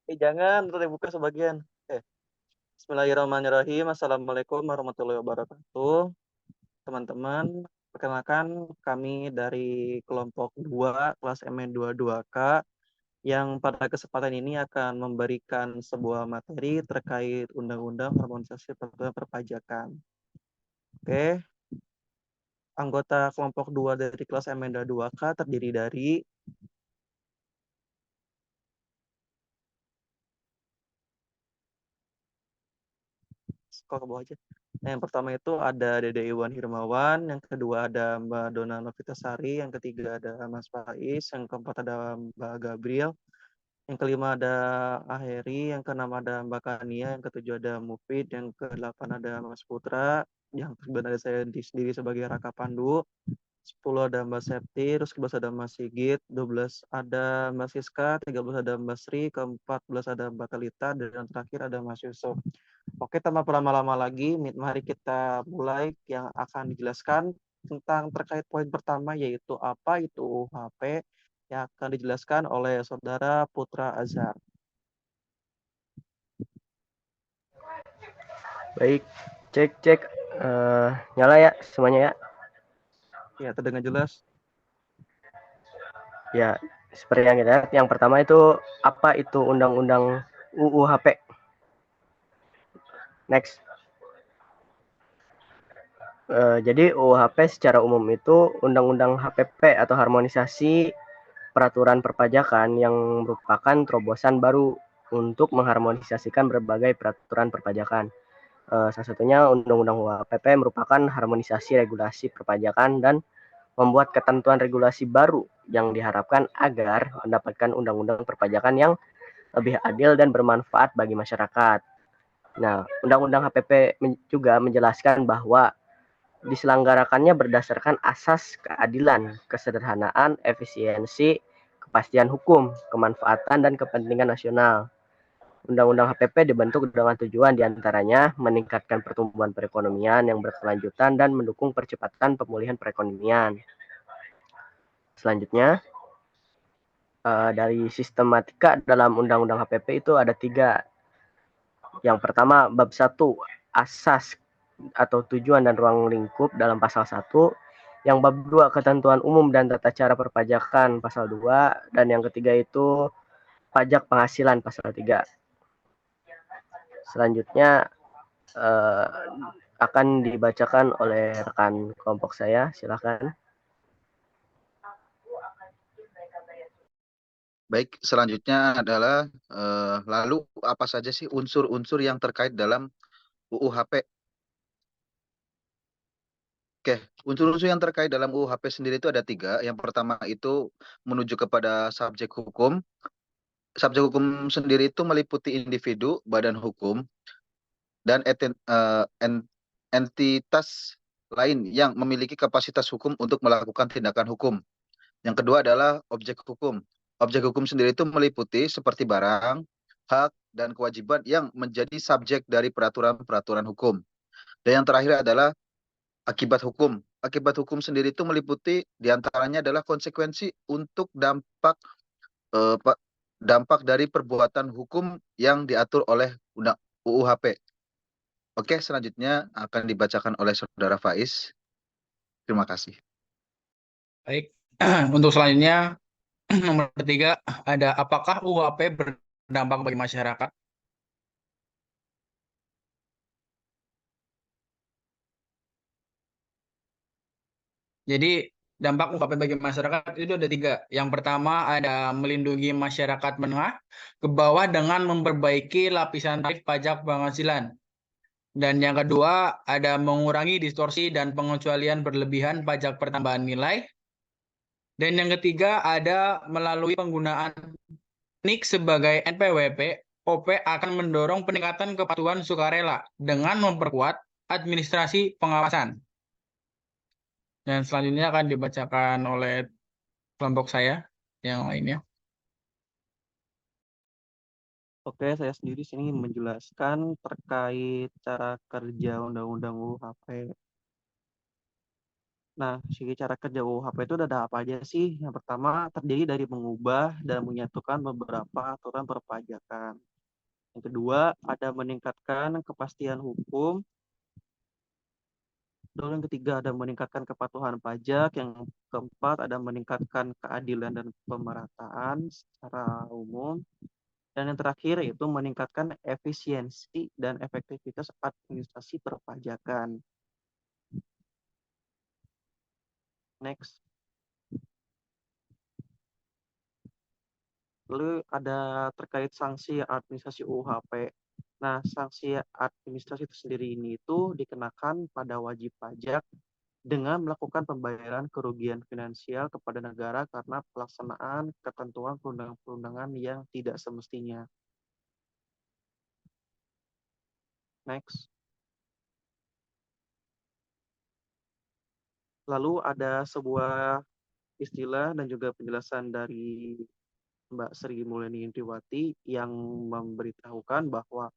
Jangan, ntar dibuka sebagian. Bismillahirrahmanirrahim. Assalamualaikum warahmatullahi wabarakatuh. Teman-teman, perkenalkan kami dari kelompok 2 kelas MN22K yang pada kesempatan ini akan memberikan sebuah materi terkait Undang-Undang Harmonisasi Peraturan Perpajakan. Oke, anggota kelompok 2 dari kelas MN22K terdiri dari skor ke bawah aja. Nah, yang pertama itu ada Dede Iwan Hirmawan, yang kedua ada Mbak Dona Novitasari, yang ketiga ada Mas Faiz, yang keempat ada Mbak Gabriel, yang kelima ada Aheri, yang keenam ada Mbak Kania, yang ketujuh ada Mufid, yang kedelapan ada Mas Putra, yang kesembilan ada saya sendiri sebagai Raka Pandu, 10 ada Mbak Septi, terus 11 ada Mas Sigit, 12 ada Mbak Siska, 13 ada Mbak Sri, ke-14 ada Mbak Talita, dan yang terakhir ada Mas Yusuf. Oke, tanpa berlama-lama lagi, mari kita mulai yang akan dijelaskan tentang terkait poin pertama, yaitu apa itu UHP, yang akan dijelaskan oleh Saudara Putra Azhar. Baik, cek. Nyala ya semuanya ya? Ya, terdengar jelas. Ya, seperti yang kita lihat, yang pertama itu apa itu Undang-Undang UU HP? Next. Jadi UU HP secara umum itu Undang-Undang HPP atau Harmonisasi Peraturan Perpajakan yang merupakan terobosan baru untuk mengharmonisasikan berbagai peraturan perpajakan. Salah satunya Undang-Undang UHPP merupakan harmonisasi regulasi perpajakan dan membuat ketentuan regulasi baru yang diharapkan agar mendapatkan undang-undang perpajakan yang lebih adil dan bermanfaat bagi masyarakat. Nah, Undang-Undang HPP juga menjelaskan bahwa diselenggarakannya berdasarkan asas keadilan, kesederhanaan, efisiensi, kepastian hukum, kemanfaatan, dan kepentingan nasional. Undang-Undang HPP dibentuk dengan tujuan diantaranya meningkatkan pertumbuhan perekonomian yang berkelanjutan dan mendukung percepatan pemulihan perekonomian. Selanjutnya, dari sistematika dalam Undang-Undang HPP itu ada 3. Yang pertama, bab 1, asas atau tujuan dan ruang lingkup dalam pasal 1. Yang bab 2, ketentuan umum dan tata cara perpajakan pasal 2. Dan yang ketiga itu pajak penghasilan pasal 3. Selanjutnya akan dibacakan oleh rekan kelompok saya. Silakan. Baik, selanjutnya adalah lalu apa saja sih unsur-unsur yang terkait dalam UU HP? Oke, unsur-unsur yang terkait dalam UU HP sendiri itu ada 3. Yang pertama itu menuju kepada subjek hukum. Subjek hukum sendiri itu meliputi individu, badan hukum, dan entitas lain yang memiliki kapasitas hukum untuk melakukan tindakan hukum. Yang kedua adalah objek hukum. Objek hukum sendiri itu meliputi seperti barang, hak, dan kewajiban yang menjadi subjek dari peraturan-peraturan hukum. Dan yang terakhir adalah akibat hukum. Akibat hukum sendiri itu meliputi diantaranya adalah konsekuensi untuk eh, dampak dari perbuatan hukum yang diatur oleh Undang UU HP. Oke, selanjutnya akan dibacakan oleh Saudara Faiz. Terima kasih. Baik, untuk selanjutnya nomor 3 ada apakah UHP berdampak bagi masyarakat? Jadi dampak UHP bagi masyarakat itu ada 3. Yang pertama ada melindungi masyarakat menengah ke bawah dengan memperbaiki lapisan tarif pajak penghasilan. Dan yang kedua ada mengurangi distorsi dan pengecualian berlebihan pajak pertambahan nilai. Dan yang ketiga ada melalui penggunaan NIK sebagai NPWP, OP akan mendorong peningkatan kepatuhan sukarela dengan memperkuat administrasi pengawasan. Dan selanjutnya akan dibacakan oleh kelompok saya yang lainnya. Oke, saya sendiri sini menjelaskan terkait cara kerja Undang-Undang UU HP. Nah, segi cara kerja UHP itu ada apa aja sih? Yang pertama terdiri dari mengubah dan menyatukan beberapa aturan perpajakan. Yang kedua, ada meningkatkan kepastian hukum. Lalu yang ketiga, ada meningkatkan kepatuhan pajak. Yang keempat, ada meningkatkan keadilan dan pemerataan secara umum. Dan yang terakhir yaitu meningkatkan efisiensi dan efektivitas administrasi perpajakan. Next. Lalu ada terkait sanksi administrasi UHP. Nah, sanksi administrasi itu sendiri ini itu dikenakan pada wajib pajak dengan melakukan pembayaran kerugian finansial kepada negara karena pelaksanaan ketentuan perundangan-perundangan yang tidak semestinya. Next. Lalu ada sebuah istilah dan juga penjelasan dari Mbak Sri Mulyani Indriwati yang memberitahukan bahwa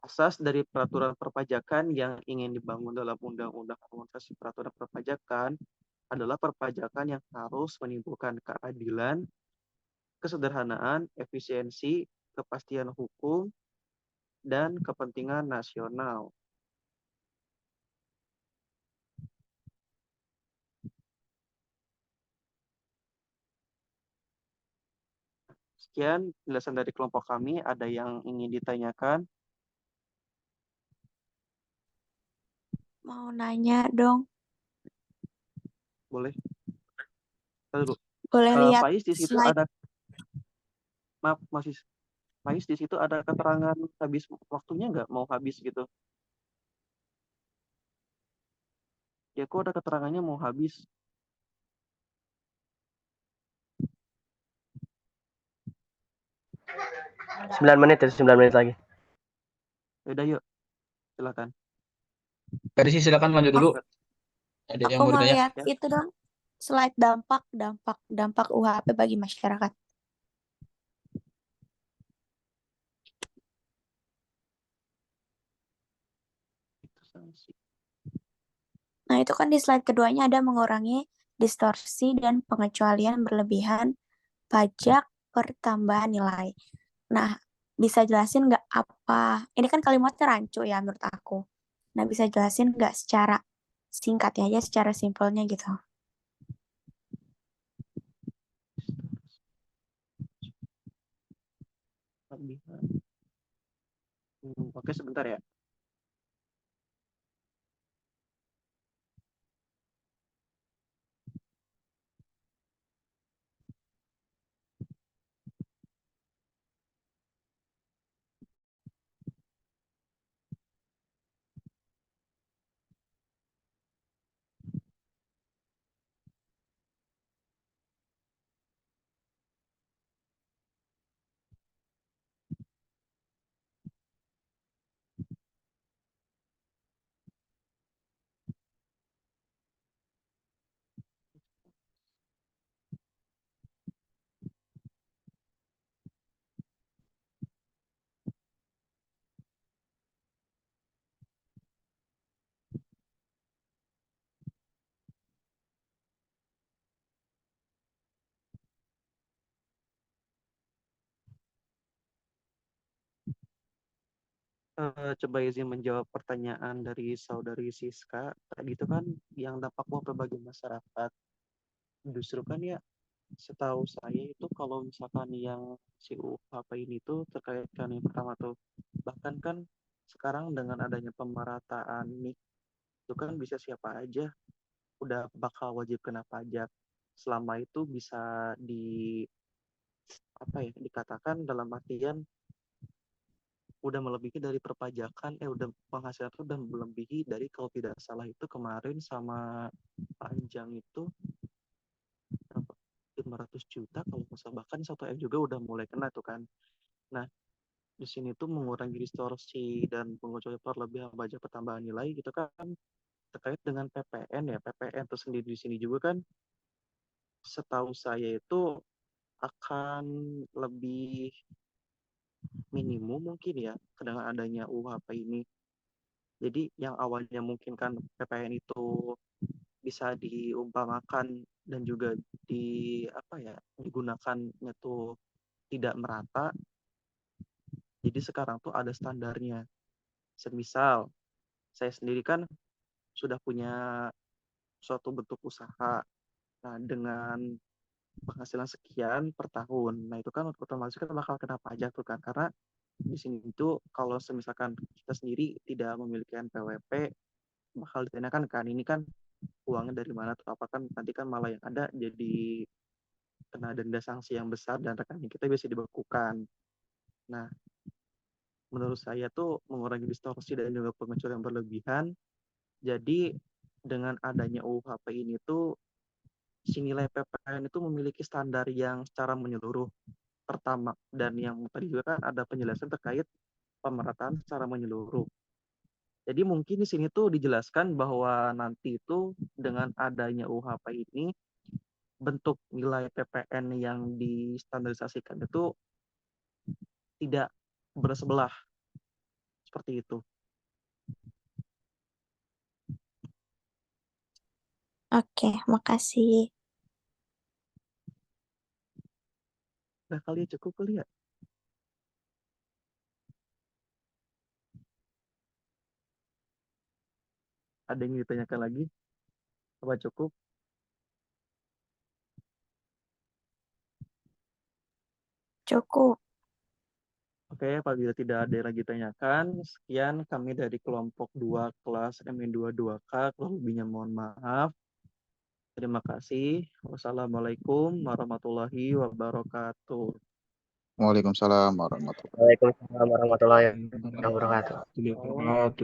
asas dari peraturan perpajakan yang ingin dibangun dalam Undang-Undang Harmonisasi Peraturan Perpajakan adalah perpajakan yang harus menimbulkan keadilan, kesederhanaan, efisiensi, kepastian hukum, dan kepentingan nasional. Sekian penjelasan dari kelompok kami. Ada yang ingin ditanyakan? Mau nanya dong, Boleh. Lalu, boleh lihat Faiz di situ slide. ada, maaf masih Faiz di situ ada keterangan habis waktunya nggak mau habis gitu? Ya kok ada keterangannya mau habis? 9 menit ya, 9 menit lagi. Udah yuk, silakan. Dari sih silakan lanjut dulu. Ada yang Aku mau mau ditanya? lihat itu dong, slide dampak UHP bagi masyarakat. Itu sanksi. Nah, itu kan di slide keduanya ada mengurangi distorsi dan pengecualian berlebihan pajak pertambahan nilai. Nah, bisa jelasin nggak apa? Ini kan kalimatnya rancu ya menurut aku. Nah, bisa jelasin nggak secara singkatnya aja, secara simpelnya gitu. Kelebihan. Oke, sebentar ya. Coba izin menjawab pertanyaan dari saudari Siska. Tadi itu kan yang dampak UHP bagi masyarakat. Justru kan ya, setahu saya itu kalau misalkan yang si UHP ini tuh terkait kan yang pertama tuh, bahkan kan sekarang dengan adanya pemerataan nih, itu kan bisa siapa aja udah bakal wajib kena pajak selama itu bisa di apa ya dikatakan dalam artian udah melebihi dari perpajakan udah penghasilan tuh udah melebihi dari kalau tidak salah itu kemarin sama panjang itu berapa 500 juta kalau nggak salah, bahkan 1 M juga udah mulai kena tuh kan. Nah, di sini tuh mengurangi distorsi dan pengecualian perlebihan pajak pertambahan nilai gitu kan terkait dengan PPN ya. PPN itu sendiri di sini juga kan setahu saya itu akan lebih minimum mungkin ya dengan adanya UHP ini. Jadi yang awalnya mungkin kan PPN itu bisa diumpamakan dan juga digunakannya tuh tidak merata. Jadi sekarang tuh ada standarnya. Semisal saya sendiri kan sudah punya suatu bentuk usaha. Nah, dengan penghasilan sekian per tahun. Nah, itu kan otomatis kan bakal kena pajak tuh kan. Karena di sini itu kalau misalkan kita sendiri tidak memiliki NPWP, bakal ditanyakan kan ini kan uangnya dari mana tuh, apa kan nanti kan malah yang ada jadi kena denda sanksi yang besar dan rekening kita bisa dibekukan. Nah, menurut saya tuh mengurangi distorsi dan juga pengecualian berlebihan. Jadi dengan adanya UUHP ini tuh si nilai PPN itu memiliki standar yang secara menyeluruh pertama, dan yang tadi juga kan ada penjelasan terkait pemerataan secara menyeluruh. Jadi mungkin di sini tuh dijelaskan bahwa nanti itu dengan adanya UUHP ini bentuk nilai PPN yang distandarisasikan itu tidak bersebelah seperti itu. Oke, makasih. Nah, kali ya cukup kali ya. Ada yang ditanyakan lagi? Apa cukup? Cukup. Oke, apabila tidak ada yang lagi tanyakan, sekian kami dari kelompok 2 kelas MN22K, kalau lebihnya mohon maaf. Terima kasih. Wassalamualaikum warahmatullahi wabarakatuh. Waalaikumsalam warahmatullahi Waalaikumsalam warahmatullahi wabarakatuh. Wabarakatuh.